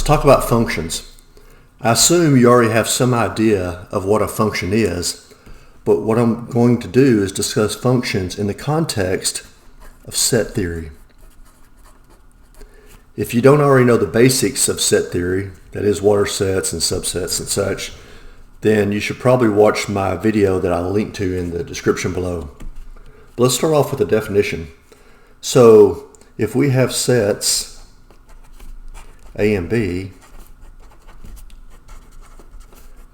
let's talk about functions. I assume you already have some idea of what a function is, but what I'm going to do is discuss functions in the context of set theory. If you don't already know the basics of set theory, that is what are sets and subsets and such, then you should probably watch my video that I'll link to in the description below. But let's start off with the definition. So if we have sets A and B,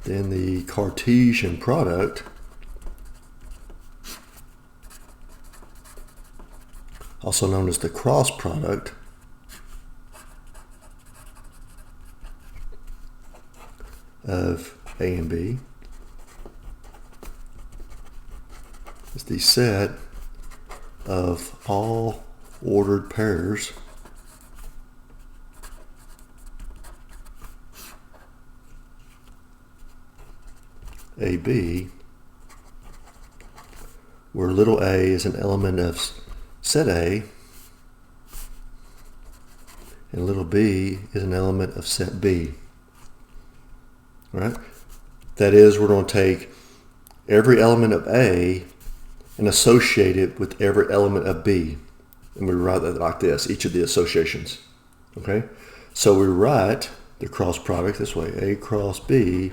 then the Cartesian product also known as the cross product of A and B is the set of all ordered pairs AB, where little a is an element of set A and little b is an element of set B. All right? That is, we're going to take every element of A and associate it with every element of B. And we write that like this, each of the associations. Okay? So we write the cross product this way. A cross B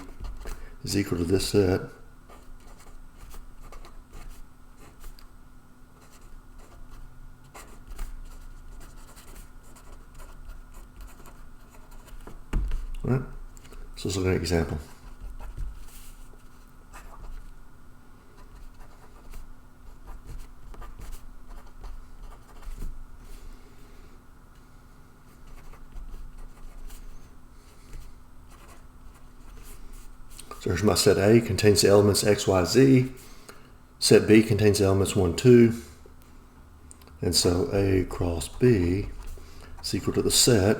is equal to this set all right? So let's look at an example. So here's my set A, contains the elements X, Y, Z. Set B contains the elements 1, 2. And so A cross B is equal to the set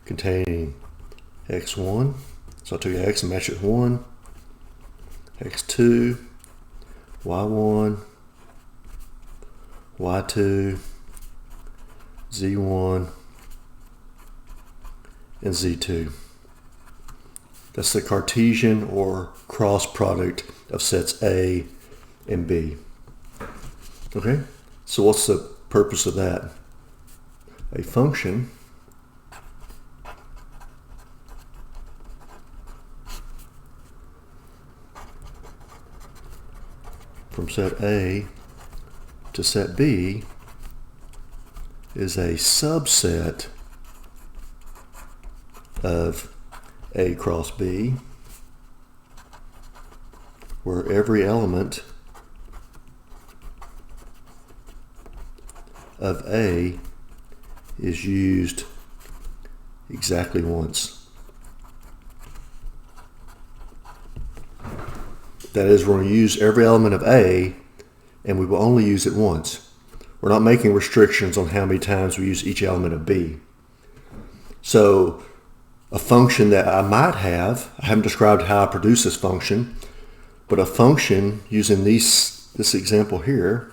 containing X1. So I took X and matched it with 1. X2, Y1, Y2, Z1, and Z2. That's the Cartesian or cross product of sets A and B. Okay, so what's the purpose of that? A function from set A to set B is a subset of A cross B, where every element of A is used exactly once. That is, we're going to use every element of A and we will only use it once. We're not making restrictions on how many times we use each element of B. So a function that I might have, I haven't described how I produce this function, but a function using this example here,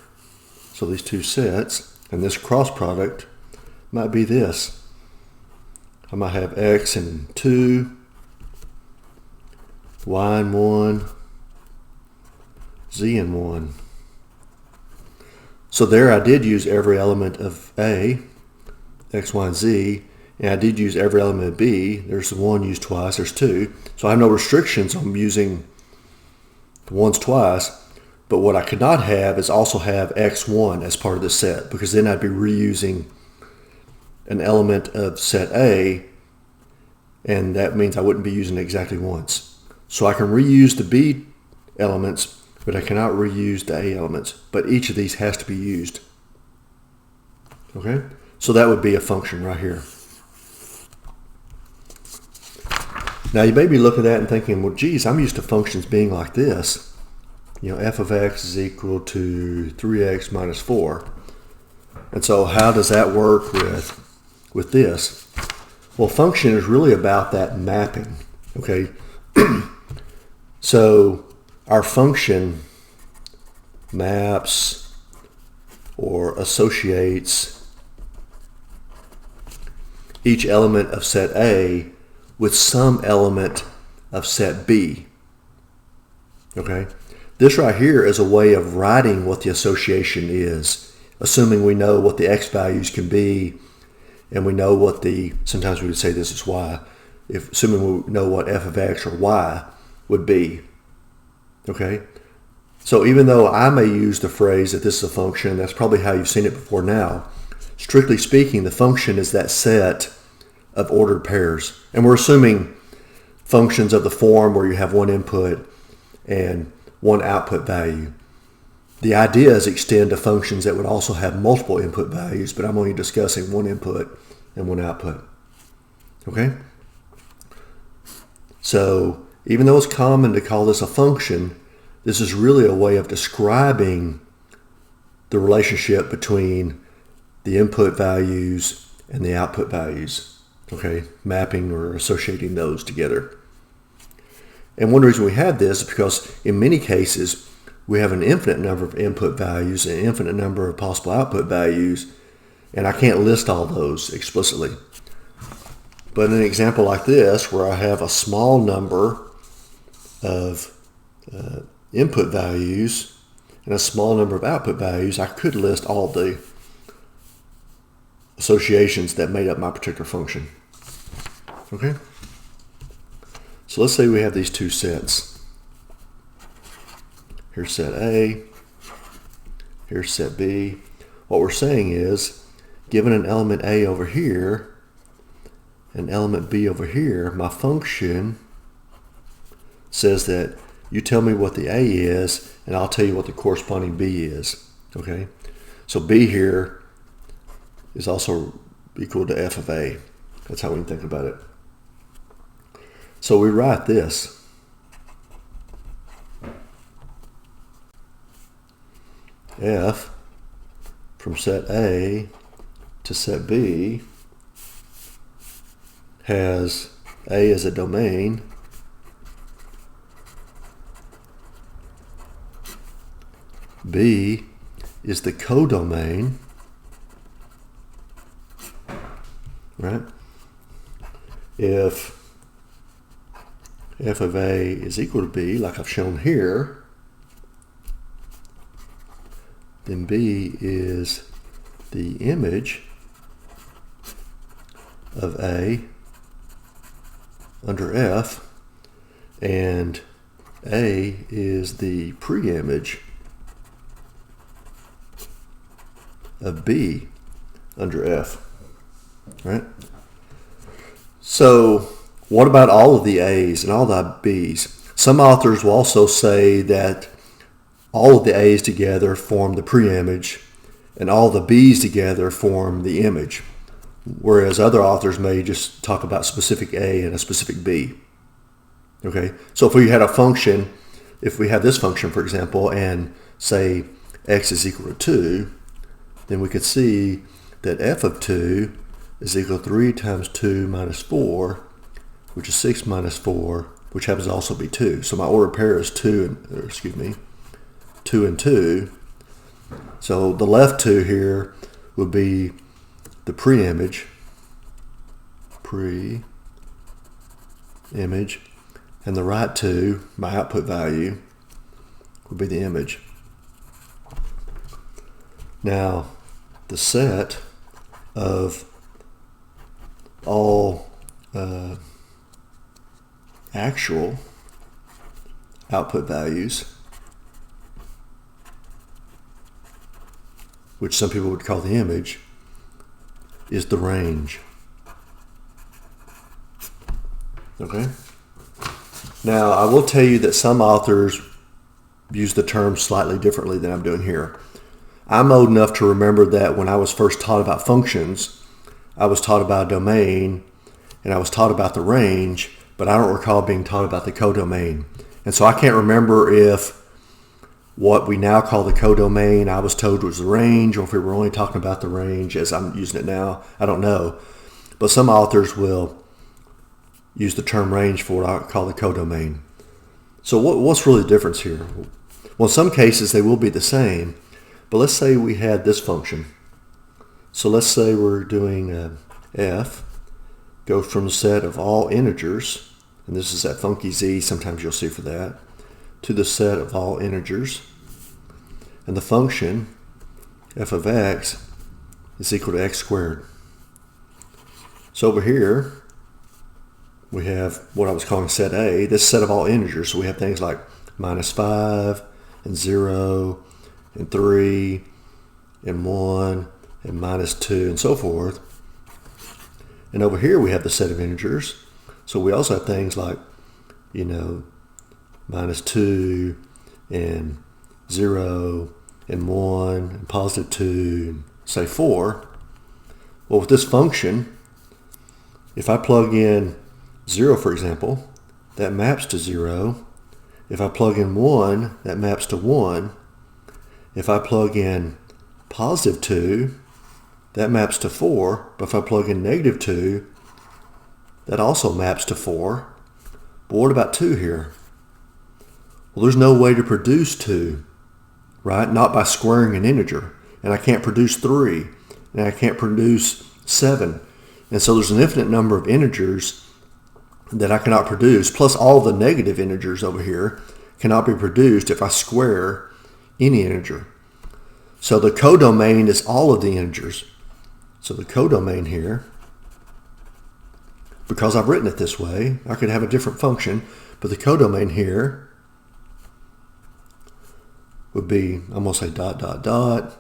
so these two sets, and this cross product might be this. I might have X and 2, Y and 1, Z and 1. So there I did use every element of A, X, Y, and Z, and I did use every element of B. There's the 1 used twice, there's 2. So I have no restrictions on using the ones twice, but what I could not have is also have X1 as part of the set, because then I'd be reusing an element of set A, and that means I wouldn't be using it exactly once. So I can reuse the B elements, but I cannot reuse the A elements, but each of these has to be used. Okay? So that would be a function right here. Now you may be looking at that and thinking, well, geez, I'm used to functions being like this. You know, f of x is equal to 3x minus 4. And so how does that work with this? Well, function is really about that mapping, okay? So our function maps or associates each element of set A with some element of set B. Okay? This right here is a way of writing what the association is, assuming we know what the x values can be, and we know what sometimes we would say this is y, assuming we know what f of x or y would be. Okay? So even though I may use the phrase that this is a function, that's probably how you've seen it before now, strictly speaking, the function is that set of ordered pairs. And we're assuming functions of the form where you have one input and one output value. The ideas extend to functions that would also have multiple input values, but I'm only discussing one input and one output. Okay? So even though it's common to call this a function, this is really a way of describing the relationship between the input values and the output values. Okay? Mapping or associating those together. And one reason we have this is because in many cases we have an infinite number of input values and an infinite number of possible output values, and I can't list all those explicitly. But in an example like this, where I have a small number of input values and a small number of output values, I could list all the associations that made up my particular function. Okay? So let's say we have these two sets. Here's set A, here's set B. What we're saying is, given an element A over here, an element B over here, my function says that you tell me what the A is, and I'll tell you what the corresponding B is. Okay? So B here is also equal to f of A. That's how we can think about it. So we write this. F from set A to set B has A as a domain, B is the codomain, right? If f of A is equal to B, like I've shown here, then B is the image of A under F, and A is the preimage of B under F, right? So what about all of the A's and all the B's? Some authors will also say that all of the A's together form the preimage and all the B's together form the image, whereas other authors may just talk about specific A and a specific B. Okay, so if we had a function, if we have this function, for example, and say x is equal to 2, then we could see that f of 2 is equal to 3 times 2 minus 4, which is 6 minus 4, which happens to also be 2. So my ordered pair is 2 and 2. So the left 2 here would be the preimage, and the right 2, my output value, would be the image. Now, the set of all actual output values, which some people would call the image, is the range. Okay? Now, I will tell you that some authors use the term slightly differently than I'm doing here. I'm old enough to remember that when I was first taught about functions, I was taught about a domain, and I was taught about the range, but I don't recall being taught about the codomain. And so I can't remember if what we now call the codomain I was told was the range, or if we were only talking about the range as I'm using it now. I don't know. But some authors will use the term range for what I call the codomain. So what's really the difference here? Well, in some cases they will be the same, but let's say we had this function. So let's say we're doing f goes from the set of all integers, and this is that funky z sometimes you'll see for that, to the set of all integers. And the function f of x is equal to x squared. So over here, we have what I was calling set A, this set of all integers. So we have things like -5 and 0 and 3 and 1 and -2 and so forth. And over here we have the set of integers. So we also have things like, -2 and 0 and 1 and +2 and say 4. Well, with this function, if I plug in 0, for example, that maps to 0. If I plug in 1, that maps to 1. If I plug in +2, that maps to 4. But if I plug in -2, that also maps to 4. But what about 2 here? Well, there's no way to produce 2, right? Not by squaring an integer. And I can't produce 3. And I can't produce 7. And so there's an infinite number of integers that I cannot produce, plus all the negative integers over here cannot be produced if I square any integer. So the codomain is all of the integers. So the codomain here, because I've written it this way, I could have a different function, but the codomain here would be, I'm going to say dot, dot, dot,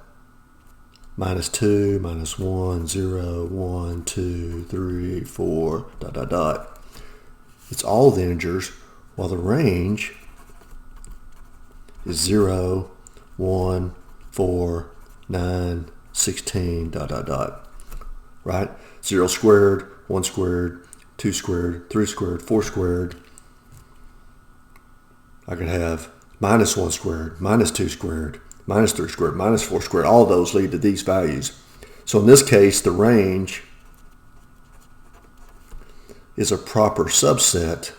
-2, -1, 0, 1, 2, 3, 4, dot, dot, dot. It's all the integers, while the range is 0, 1, 4, 9, 16, dot, dot, dot. Right? 0 squared, 1 squared, 2 squared, 3 squared, 4 squared. I could have -1 squared, -2 squared, -3 squared, -4 squared. All those lead to these values. So in this case, the range is a proper subset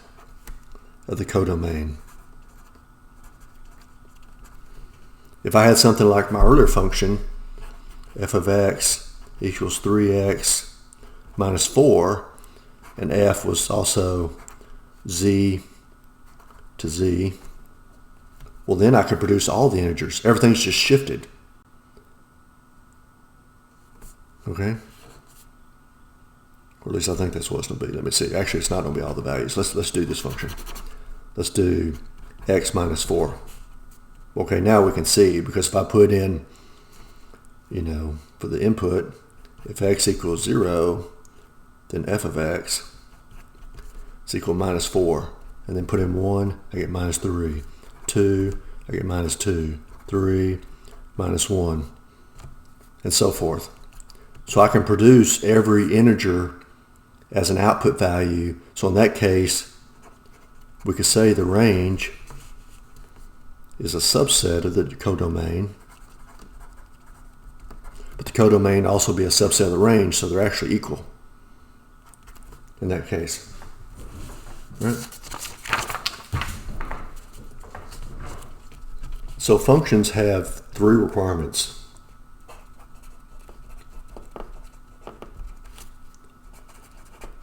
of the codomain. If I had something like my earlier function, f of x equals 3x minus 4, and f was also z to z, well then I could produce all the integers. Everything's just shifted. Okay? Or at least I think that's what it's going to be. Let me see. Actually, it's not going to be all the values. Let's do this function. Let's do x minus 4. Okay, now we can see, because if I put in, for the input, if x equals 0, then f of x is equal to -4. And then put in 1, I get -3. 2, I get -2. 3, -1. And so forth. So I can produce every integer as an output value. So in that case, we could say the range is a subset of the codomain. But the codomain also be a subset of the range, so they're actually equal in that case. Right? So functions have 3 requirements.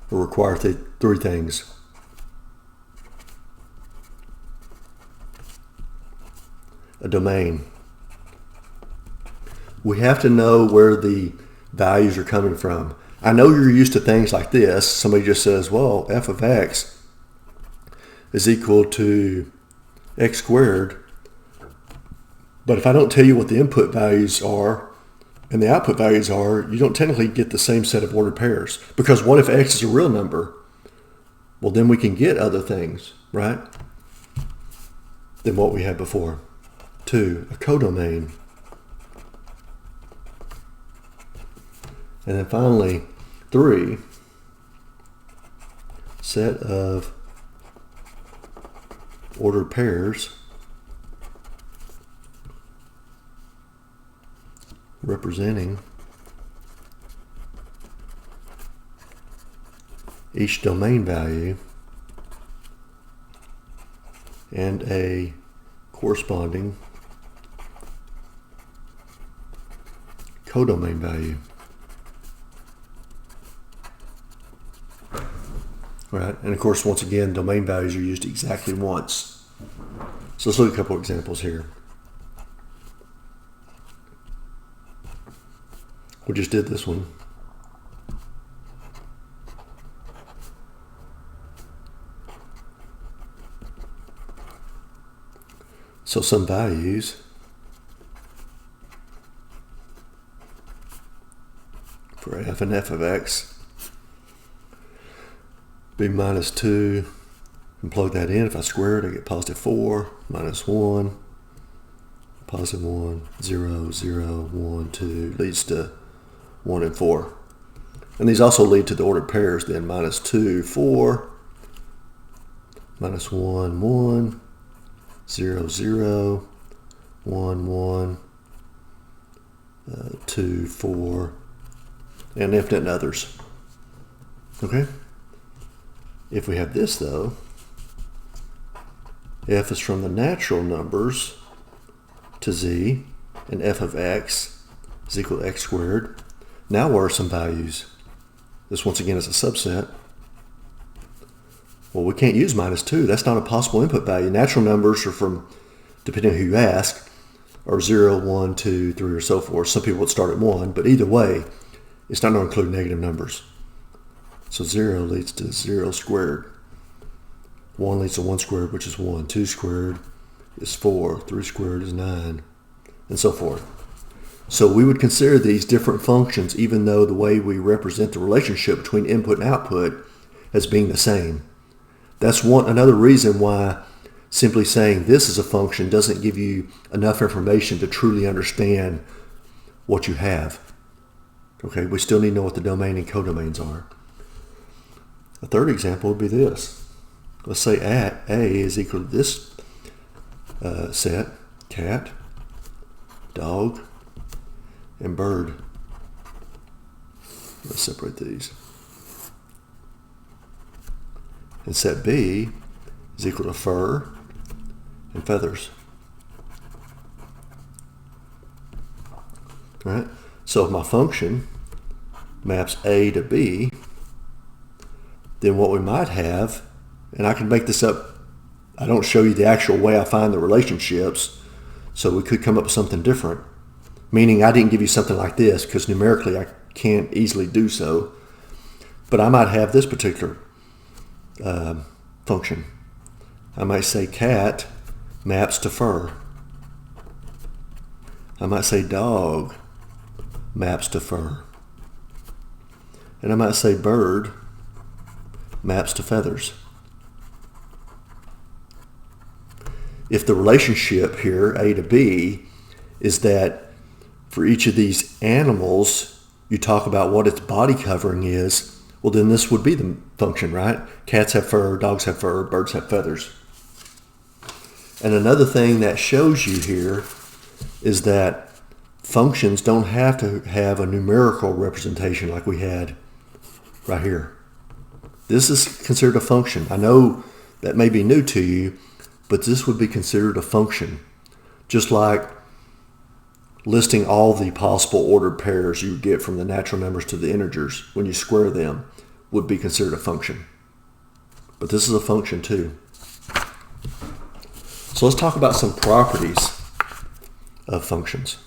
They require 3 things. A domain. We have to know where the values are coming from. I know you're used to things like this. Somebody just says, well, f of x is equal to x squared. But if I don't tell you what the input values are and the output values are, you don't technically get the same set of ordered pairs. Because what if x is a real number? Well, then we can get other things, right? Than what we had before. 2, a codomain. And then finally, 3, set of ordered pairs representing each domain value and a corresponding codomain value. right? And of course, once again, domain values are used exactly once. So let's look at a couple of examples here. We just did this one. So some values for f and f of x, be minus 2, and plug that in. If I square it, I get positive 4, minus 1, positive 1, 0, 0, 1, 2, leads to 1 and 4. And these also lead to the ordered pairs then. Minus 2, 4, minus 1, 1, 0, 0, 1, 1, 2, 4, and infinite others. Okay? If we have this though, f is from the natural numbers to z, and f of x is equal to x squared. Now what are some values? This once again is a subset. Well, we can't use minus 2. That's not a possible input value. Natural numbers are from, depending on who you ask, are 0, 1, 2, 3, or so forth. Some people would start at 1, but either way, it's not going to include negative numbers. So 0 leads to 0 squared. 1 leads to 1 squared, which is 1. 2 squared is 4. 3 squared is 9, and so forth. So we would consider these different functions, even though the way we represent the relationship between input and output as being the same. That's another reason why simply saying this is a function doesn't give you enough information to truly understand what you have. Okay, we still need to know what the domain and codomains are. A third example would be this. Let's say A is equal to this set, cat, dog, and bird. Let's separate these. And set B is equal to fur and feathers. All right? So if my function maps A to B, then what we might have, and I can make this up, I don't show you the actual way I find the relationships, so we could come up with something different. Meaning I didn't give you something like this because numerically I can't easily do so. But I might have this particular function. I might say cat maps to fur. I might say dog maps to fur. And I might say bird maps to feathers. If the relationship here, A to B, is that for each of these animals, you talk about what its body covering is, well then this would be the function, right? Cats have fur, dogs have fur, birds have feathers. And another thing that shows you here is that functions don't have to have a numerical representation like we had right here. This is considered a function. I know that may be new to you, but this would be considered a function. Just like listing all the possible ordered pairs you get from the natural numbers to the integers when you square them would be considered a function. But this is a function too. So let's talk about some properties of functions.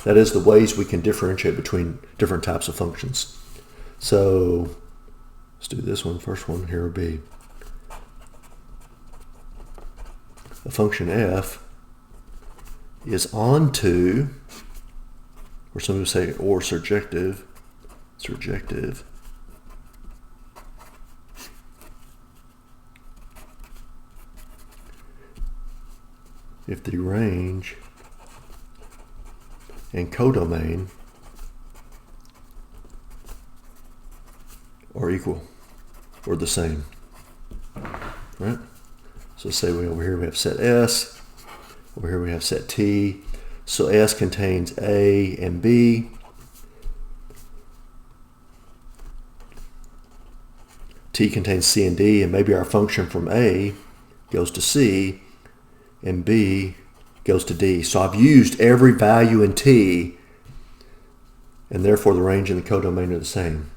That is the ways we can differentiate between different types of functions. So let's do this one. First one here will be a function f is onto, or some people say or surjective, if the range and codomain are equal or the same, right? So say over here we have set S, over here we have set T. So S contains A and B. T contains C and D, and maybe our function from A goes to C and B goes to D. So I've used every value in T and therefore the range and the codomain are the same.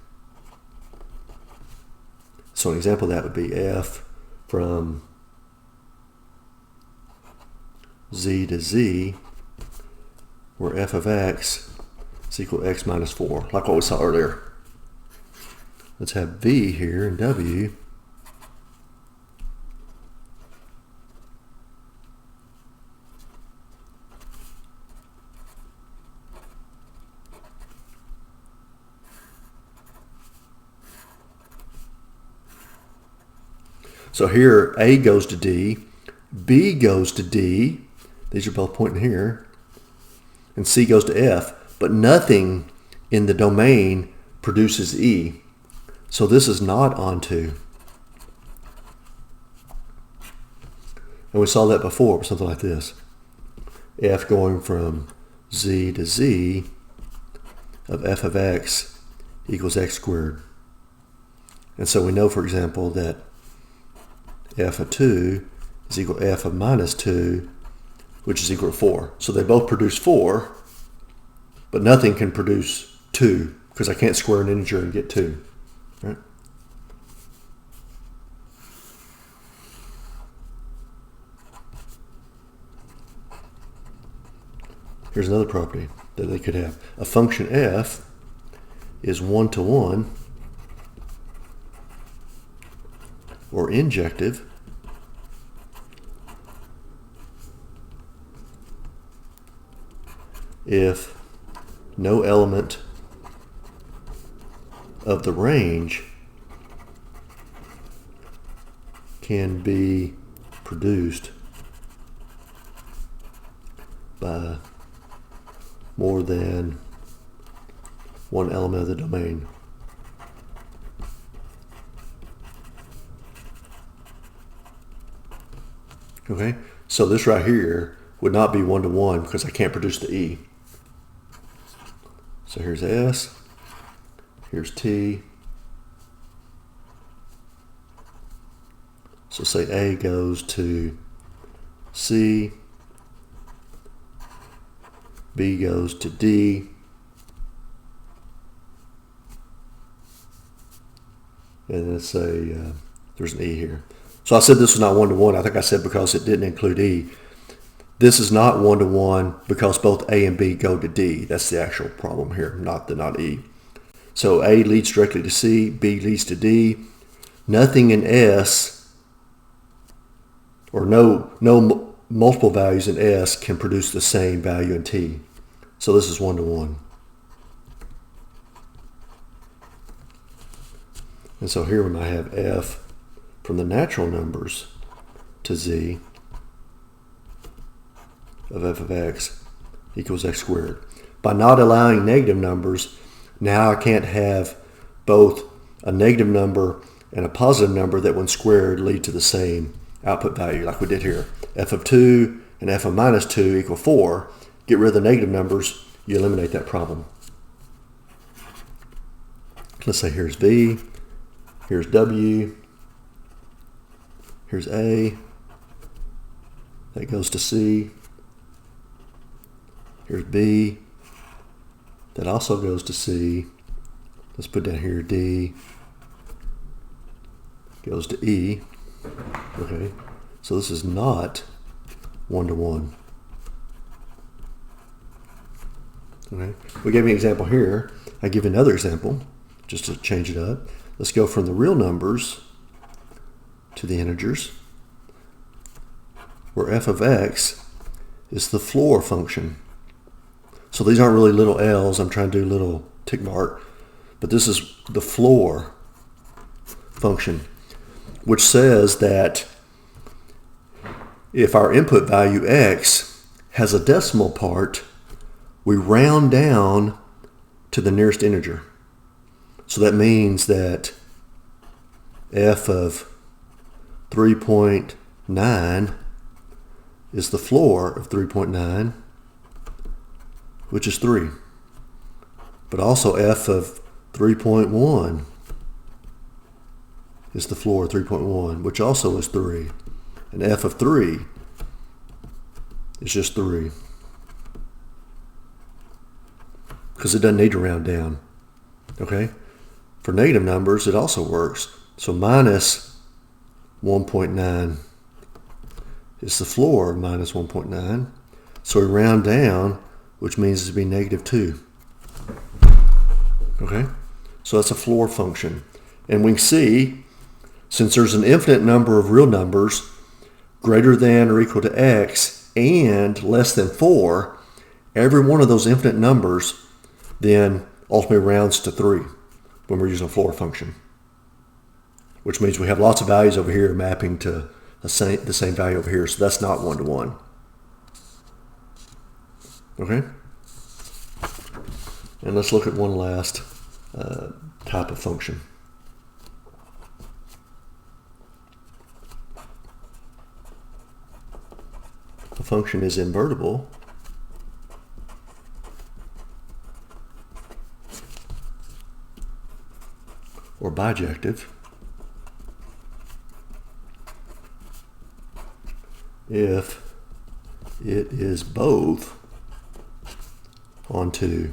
So an example of that would be f from z to z, where f of x is equal to x minus 4, like what we saw earlier. Let's have v here and w. So here, A goes to D, B goes to D, these are both pointing here, and C goes to F, but nothing in the domain produces E. So this is not onto. And we saw that before with something like this. F going from Z to Z of f of x equals x squared. And so we know, for example, that f of 2 is equal to f of minus 2, which is equal to 4. So they both produce 4, but nothing can produce 2, because I can't square an integer and get 2. Right? Here's another property that they could have. A function f is one-to-one or injective if no element of the range can be produced by more than one element of the domain. Okay, so this right here would not be one-to-one because I can't produce the E. So here's S, here's T. So say A goes to C, B goes to D, and let's say there's an E here. So I said this was not one-to-one. I think I said because it didn't include E. This is not one-to-one because both A and B go to D. That's the actual problem here, not E. So A leads directly to C, B leads to D. Nothing in S, or no multiple values in S can produce the same value in T. So this is one-to-one. And so here we might have F from the natural numbers to Z of f of x equals x squared. By not allowing negative numbers, now I can't have both a negative number and a positive number that when squared lead to the same output value like we did here. F of 2 and f of minus 2 equal 4. Get rid of the negative numbers, you eliminate that problem. Let's say here's V, here's W, here's A, that goes to C, here's B, that also goes to C, let's put down here D, goes to E, okay, so this is not one-to-one. Okay, we gave you an example here, I give you another example, just to change it up. Let's go from the real numbers to the integers, where f of x is the floor function. So these aren't really little L's, I'm trying to do little tick mark, but this is the floor function, which says that if our input value x has a decimal part, we round down to the nearest integer. So that means that f of 3.9 is the floor of 3.9, which is 3. But also f of 3.1 is the floor of 3.1, which also is 3. And f of 3 is just 3. because it doesn't need to round down. Okay? For negative numbers, it also works. So minus 1.9 is the floor of minus 1.9. So we round down, which means it'd be negative 2. Okay? So that's a floor function. And we can see, since there's an infinite number of real numbers greater than or equal to x and less than 4, every one of those infinite numbers then ultimately rounds to 3 when we're using a floor function, which means we have lots of values over here mapping to the same value over here. So that's not one-to-one. Okay? And let's look at one last type of function. The function is invertible. Or bijective if it is both onto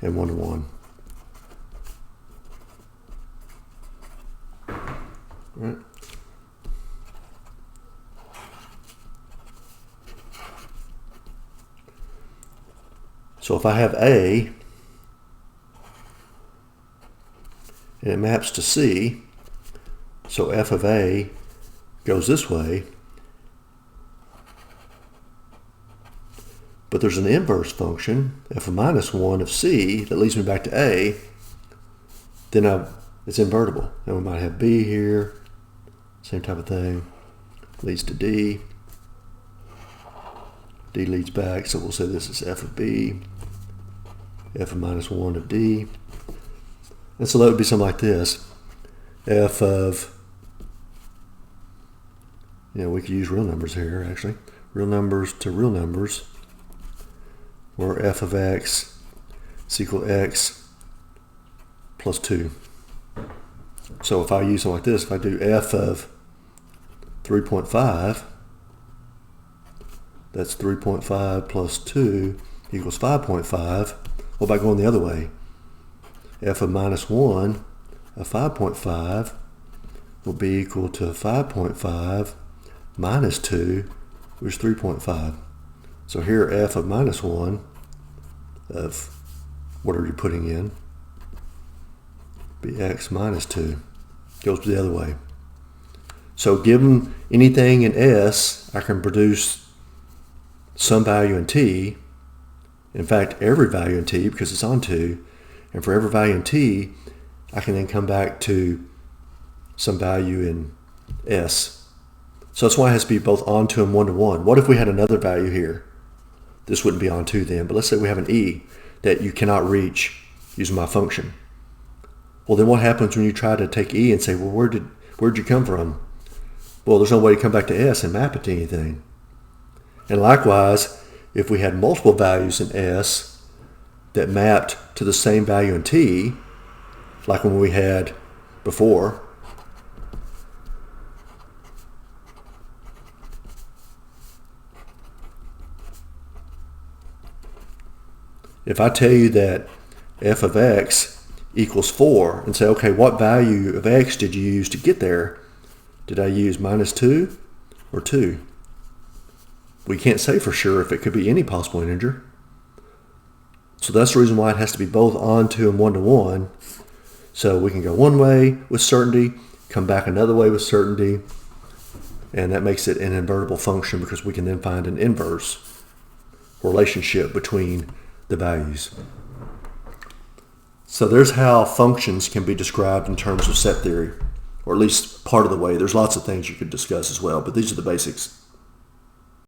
and one-to-one. Right. So if I have A and it maps to C, so f of A goes this way, but there's an inverse function, f of minus 1 of C, that leads me back to A, then it's invertible. And we might have B here, same type of thing, leads to D. D leads back, so we'll say this is f of B, f of minus 1 of D. And so that would be something like this. F of, we could use real numbers here, actually. Real numbers to real numbers, where f of x is equal to x plus 2. So if I use something like this, if I do f of 3.5, that's 3.5 plus 2 equals 5.5. What about going the other way? F of minus 1 of 5.5 will be equal to 5.5 minus 2, which is 3.5. So here f of minus 1 of whatever you're putting in be x minus 2. Goes the other way. So given anything in S, I can produce some value in t. In fact, every value in t, because it's on 2. And for every value in t, I can then come back to some value in S. So that's why it has to be both onto and one-to-one. What if we had another value here? This wouldn't be onto then, but let's say we have an e that you cannot reach using my function. Well, then what happens when you try to take e and say, well, where'd you come from? Well, there's no way to come back to S and map it to anything. And likewise, if we had multiple values in S that mapped to the same value in t, like when we had before, if I tell you that f of x equals 4 and say, okay, what value of x did you use to get there? Did I use minus 2 or 2? We can't say for sure if it could be any possible integer. So that's the reason why it has to be both onto and one-to-one. So we can go one way with certainty, come back another way with certainty, and that makes it an invertible function because we can then find an inverse relationship between the values. So there's how functions can be described in terms of set theory, or at least part of the way. There's lots of things you could discuss as well, but these are the basics.